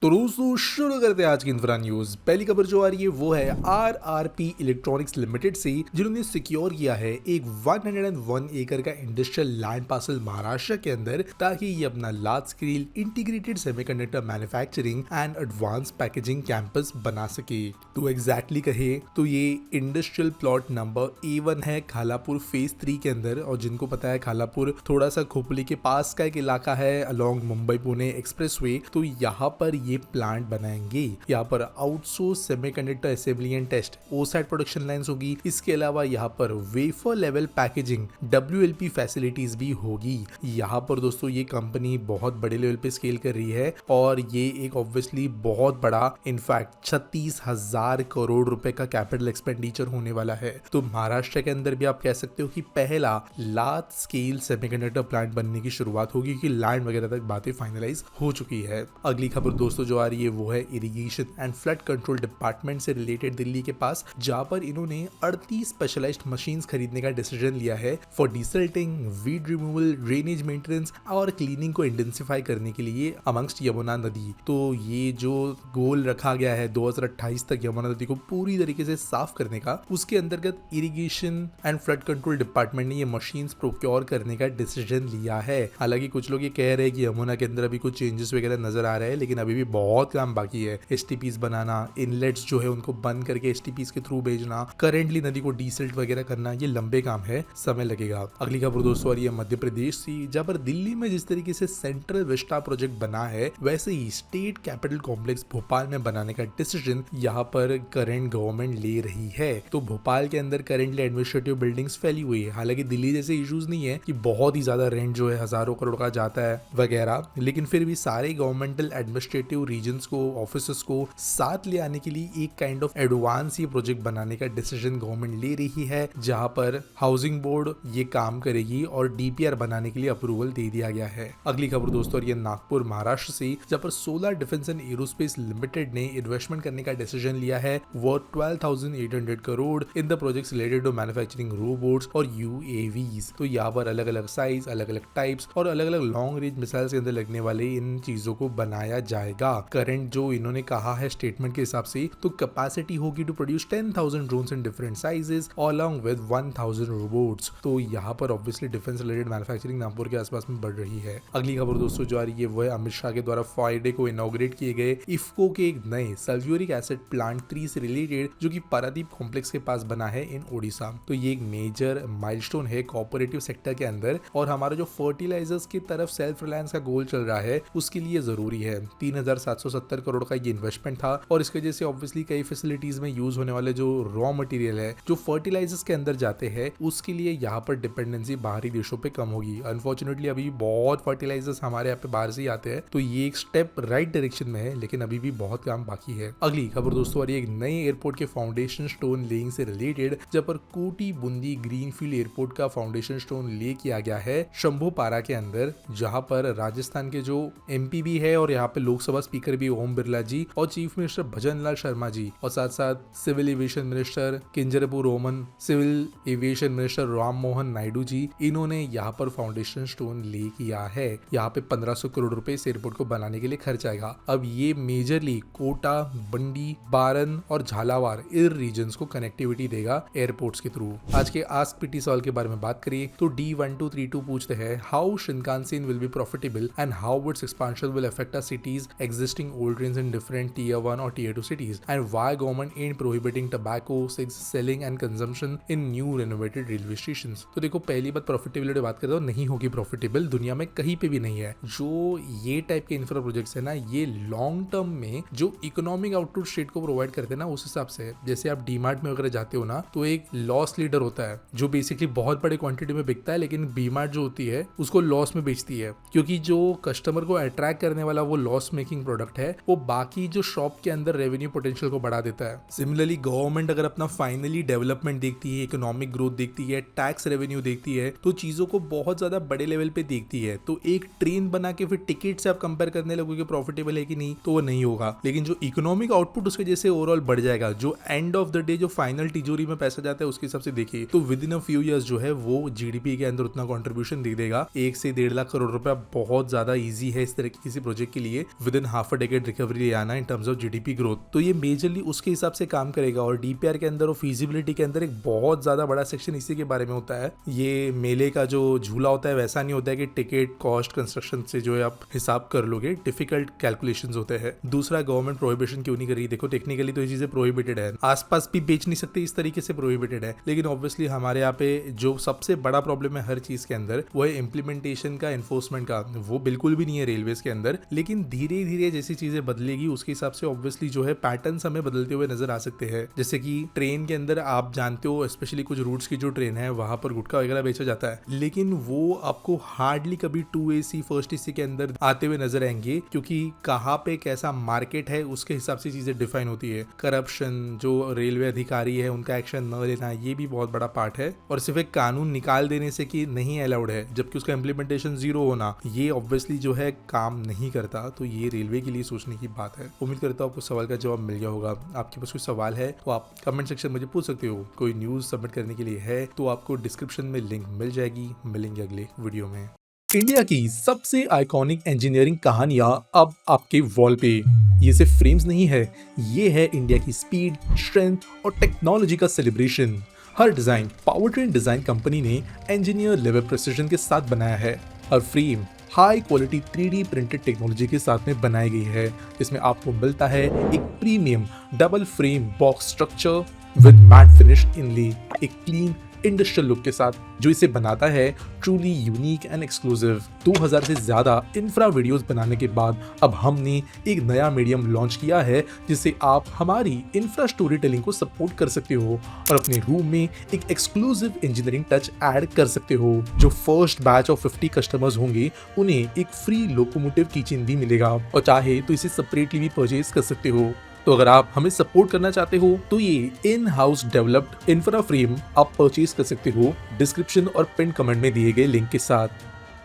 तो दोस्तों शुरू करते हैं आज की इंफ्रा न्यूज। पहली खबर जो आ रही है वो है आरआरपी इलेक्ट्रॉनिक्स लिमिटेड से, जिन्होंने सिक्योर किया है एक 101 एकड़ का इंडस्ट्रियल लैंड पार्सल महाराष्ट्र के अंदर, ताकि ये अपना large scale integrated semiconductor manufacturing and advance packaging campus बना सके। तो एग्जैक्टली कहे तो ये इंडस्ट्रियल प्लॉट नंबर A1 है खालापुर फेज 3 के अंदर। और जिनको पता है खालापुर थोड़ा सा खोपली के पास का एक इलाका है अलोंग मुंबई पुणे एक्सप्रेसवे, तो यहाँ पर ये प्लांट बनाएंगे। यहाँ पर outsource semiconductor assembly and test OSAT production lines होगी। इसके अलावा यहाँ पर wafer level packaging WLP facilities भी होगी। यहाँ पर दोस्तों ये कंपनी बहुत बड़े लेवल पे स्केल कर रही है और ये एक ऑब्वियसली बहुत बड़ा इनफैक्ट 36,000 करोड़ रुपए का कैपिटल एक्सपेंडिचर होने वाला है। तो महाराष्ट्र के अंदर भी आप कह सकते हो कि पहला लार्ज स्केल सेमीकंडक्टर प्लांट बनने की शुरुआत होगी, क्योंकि लैंड वगैरह तक बातें फाइनलाइज हो चुकी है। अगली खबर दोस्तों जो आ रही है वो है irrigation and flood control department से रिलेटेड दिल्ली के पास, जहां पर इन्होंने 38 स्पेशलाइज्ड मशीन्स खरीदने का डिसीजन लिया है for desilting, weed removal, drainage maintenance और क्लीनिंग को इंटेंसिफाई करने के लिए अमंगस्ट यमुना नदी। तो ये जो गोल रखा गया है 2028 तक यमुना नदी को पूरी तरीके से साफ करने का, उसके अंतर्गत irrigation and flood control department ने ये मशीन्स प्रोक्योर करने का डिसीजन लिया है। हालांकि कुछ लोग ये कह रहे हैं कि यमुना के अंदर अभी कुछ चेंजेस वगैरह नजर आ रहे हैं, लेकिन अभी भी बहुत काम बाकी है। STPs बनाना, इनलेट्स जो है उनको बंद करके STPs के थ्रू भेजना, करेंटली नदी को डीसिल्ट वगैरह करना, ये लंबे काम है, समय लगेगा। अगली खबर दोस्तों आ रही है मध्य प्रदेश से, जहां पर दिल्ली में जिस तरीके से सेंट्रल विस्टा प्रोजेक्ट बना है, वैसे ही स्टेट कैपिटल कॉम्प्लेक्स भोपाल में बनाने का डिसीजन यहाँ पर करंट गवर्नमेंट ले रही है। तो भोपाल के अंदर करेंटली एडमिनिस्ट्रेटिव बिल्डिंग्स फैली हुई है। हालांकि दिल्ली जैसे इश्यूज नहीं है कि बहुत ही ज्यादा रेंट जो है हजारों करोड़ का जाता है वगैरह, लेकिन फिर भी सारे गवर्नमेंटल एडमिनिस्ट्रेटिव रीजन्स को, ऑफिसर्स को साथ ले आने के लिए एक काइंड ऑफ एडवांस ये प्रोजेक्ट बनाने का डिसीजन गवर्नमेंट ले रही है, जहां पर हाउसिंग बोर्ड ये काम करेगी और DPR बनाने के लिए अप्रूवल दे दिया गया है। अगली खबर दोस्तों ये नागपुर महाराष्ट्र से, जहां पर Solar Defence and Aerospace Limited ने इन्वेस्टमेंट करने का डिसीजन लिया है worth 12,800 crore in the projects related to manufacturing robots और UAVs। तो यहाँ पर अलग अलग साइज, अलग अलग टाइप्स और अलग अलग लॉन्ग रेंज मिसाइल्स के अंदर लगने वाले इन चीजों को बनाया जाएगा। करंट जो इन्होंने कहा है स्टेटमेंट के हिसाब से, तो कैपेसिटी होगी to produce 10,000 drones in different sizes along with 1,000 robots. तो यहाँ पर obviously defence related manufacturing Nagpur के आसपास में बढ़ रही है। अगली खबर दोस्तों जो आ रही है वो है अमित शाह के द्वारा फ्राइडे को इनॉग्रेट किए गए इफ्को के एक नए सल्फ्यूरिक एसिड प्लांट 3 से रिलेटेड, जो कि पारादीप कॉम्प्लेक्स के पास बना है इन ओडिशा। तो ये एक मेजर माइलस्टोन है कोऑपरेटिव सेक्टर के अंदर, और हमारा जो फर्टिलाइजर्स की तरफ सेल्फ रिलायंस का गोल चल रहा है उसके लिए जरूरी है। 3,770 करोड़ का ये इन्वेस्टमेंट था, और इसकी वजह से ऑब्वियसली कई फैसिलिटीज में यूज होने वाले जो रॉ मटेरियल है जो फर्टिलाइजर्स के अंदर जाते हैं, उसके लिए यहाँ पर डिपेंडेंसी बाहरी देशों पे कम होगी। अनफॉर्चुनेटली अभी बहुत फर्टिलाइजर्स हमारे यहाँ पे बाहर से ही आते हैं, तो ये एक स्टेप राइट डायरेक्शन में है, लेकिन अभी भी बहुत काम बाकी है। अगली खबर दोस्तों एक नए एयरपोर्ट के फाउंडेशन स्टोन लेइंग से रिलेटेड, जब पर कोटी बूंदी ग्रीनफील्ड एयरपोर्ट का फाउंडेशन स्टोन ले किया गया है शंभूपारा के अंदर, जहां पर राजस्थान के जो MP भी है और यहाँ पे लोकसभा स्पीकर भी ओम बिरला जी और चीफ मिनिस्टर भजन लाल शर्मा जी, और साथ साथ सिविल एविएशन मिनिस्टर किंजरपू रोमन, civil aviation minister Ram Mohan Naidu ji, इन्होंने यहाँ पर फाउंडेशन स्टोन ले किया है। यहाँ पे 1,500 करोड़ रुपए इस एयरपोर्ट को बनाने के लिए खर्च आएगा। अब ये मेजरली कोटा, बंडी, बारन और झालावाड़ इन रीजन्स को कनेक्टिविटी देगा एयरपोर्ट्स के थ्रू। आज के आस्क PT सवाल के बारे में बात करिए तो D1232 पूछते हैं how Shinkansen will be profitable and how it's expansion will affect a cities existing old trains in different tier 1 or tier 2 cities, and why government ain't prohibiting tobacco selling and consumption in new renovated railway stations। तो देखो पहली बात profitability बात करते हो, नहीं होगी profitable, दुनिया में कहीं पे भी नहीं है। जो ये टाइप के इंफ्रा प्रोजेक्ट्स है ना, ये लॉन्ग टर्म में जो इकोनॉमिक आउटपुट स्टेट को प्रोवाइड करते हैं ना, उस हिसाब से जैसे आप डीमार्ट में वगैरह जाते हो ना, तो एक लॉस लीडर होता है जो बेसिकली बहुत बड़े क्वांटिटी में बिकता है, लेकिन डीमार्ट जो होती है उसको लॉस में बेचती है, क्योंकि जो कस्टमर को अट्रैक्ट करने वाला वो लॉस मेकिंग प्रोडक्ट है, वो बाकी जो शॉप के अंदर रेवेन्यू पोटेंशियल को बढ़ा देता है। सिमिलरली गवर्नमेंट अगर अपना फाइनली डेवलपमेंट देखती है, इकोनॉमिक ग्रोथ देखती है, टैक्स रेवेन्यू देखती है, तो चीजों को बहुत ज्यादा बड़े लेवल पे देखती है। तो एक ट्रेन बना के फिर टिकट से आप कंपेयर करने लगोगे प्रॉफिटेबल है कि नहीं, तो वो नहीं होगा। लेकिन जो इकोनॉमिक आउटपुट उसके जैसे ओवरऑल बढ़ जाएगा, जो एंड ऑफ द डे जो फाइनल तिजोरी में पैसा जाता है उसके हिसाब से देखिए, तो with in a few years जो है वो GDP के अंदर उतना कॉन्ट्रीब्यूशन दे देगा। 1 से 1.5 लाख करोड़ रुपया बहुत ज्यादा इजी है इस तरह की किसी प्रोजेक्ट के लिए with in half a decade recovery ले आना in terms of GDP growth, तो ये मेजरली उसके हिसाब से काम करेगा। और डीपीआर के अंदर और फीजिबिलिटी के अंदर एक बहुत ज्यादा बड़ा सेक्शन इसी के बारे में होता है। ये मेले का जो झूला होता है वैसा नहीं होता है कि टिकट कॉस्ट कंस्ट्रक्शन से जो है आप हिसाब कर लोगे, डिफिकल्ट कैलकुलेशंस होते हैं। दूसरा, गवर्नमेंट प्रोहिबिशन क्यों नहीं कर रही? देखो टेक्निकली तो ये चीजें प्रोहिबिटेड है, आसपास भी बेच नहीं सकते, इस तरीके से प्रोहिबिटेड है। लेकिन ऑब्वियसली हमारे यहाँ पे जो सबसे बड़ा प्रॉब्लम है हर चीज के अंदर वो है इम्प्लीमेंटेशन का, एनफोर्समेंट का। वो बिल्कुल भी नहीं है रेलवेज के अंदर। लेकिन धीरे धीरे जैसी चीजें बदलेगी उसके हिसाब से ऑब्वियसली जो है पैटर्न्स हमें बदलते हुए नजर आ सकते हैं। जैसे कि ट्रेन के अंदर आप जानते हो, स्पेशली कुछ रूट्स की जो ट्रेन है वहां पर गुटखा वगैरह बेचा जाता है, लेकिन वो आपको हार्डली कभी 2AC फर्स्ट AC के अंदर आते हुए नजर आएंगे, क्योंकि कहाँ पे कैसा मार्केट है उसके हिसाब से चीजें डिफाइन होती है। करप्शन, जो रेलवे अधिकारी है उनका एक्शन न लेना, ये भी बहुत बड़ा पार्ट है। और सिर्फ एक कानून निकाल देने से कि नहीं अलाउड है जबकि उसका इम्प्लीमेंटेशन जीरो होना, ये ऑब्वियसली जो है काम नहीं करता। तो ये रेलवे के लिए सोचने की बात है। उम्मीद करता हूँ आपको सवाल का जवाब मिल गया होगा। आपके पास कोई सवाल है तो आप कमेंट सेक्शन मुझे पूछ सकते हो। कोई न्यूज सबमिट करने के लिए है तो आपको डिस्क्रिप्शन में लिंक मिल जाएगी। मिलेंगे अगले वीडियो में। इंडिया की सबसे आइकॉनिक इंजीनियरिंग कहानियां अब आपके वॉल पे। ये सिर्फ फ्रेम्स नहीं है, ये है इंडिया की स्पीड, स्ट्रेंथ और टेक्नोलॉजी का सेलिब्रेशन। हर design power train design company ने इंजीनियर लेवल प्रिसिजन के साथ बनाया है। हर frame high quality 3D printed technology के साथ में बनाई गई है, जिसमें आपको मिलता है एक premium double frame box structure with matte finish inlay, एक क्लीन इंडस्ट्रियल लुक के साथ, जो इसे बनाता है ट्रूली यूनिक एंड एक्सक्लूसिव। 2000 से ज्यादा इंफ्रा वीडियोस बनाने के बाद अब हमने एक नया मीडियम लॉन्च किया है जिससे आप हमारी इंफ्रा स्टोरी टेलिंग को सपोर्ट कर सकते हो और अपने रूम में एक एक्सक्लूसिव इंजीनियरिंग टच ऐड कर सकते हो। जो फर्स्ट बैच ऑफ 50 कस्टमर्स होंगे उन्हें एक फ्री लोकोमोटिव किचन भी मिलेगा, और चाहे तो इसे सेपरेटली भी परचेज कर सकते हो। तो अगर आप हमें सपोर्ट करना चाहते हो तो ये in house developed infra frame आप परचेज कर सकते हो डिस्क्रिप्शन और पिन कमेंट में दिए गए लिंक के साथ।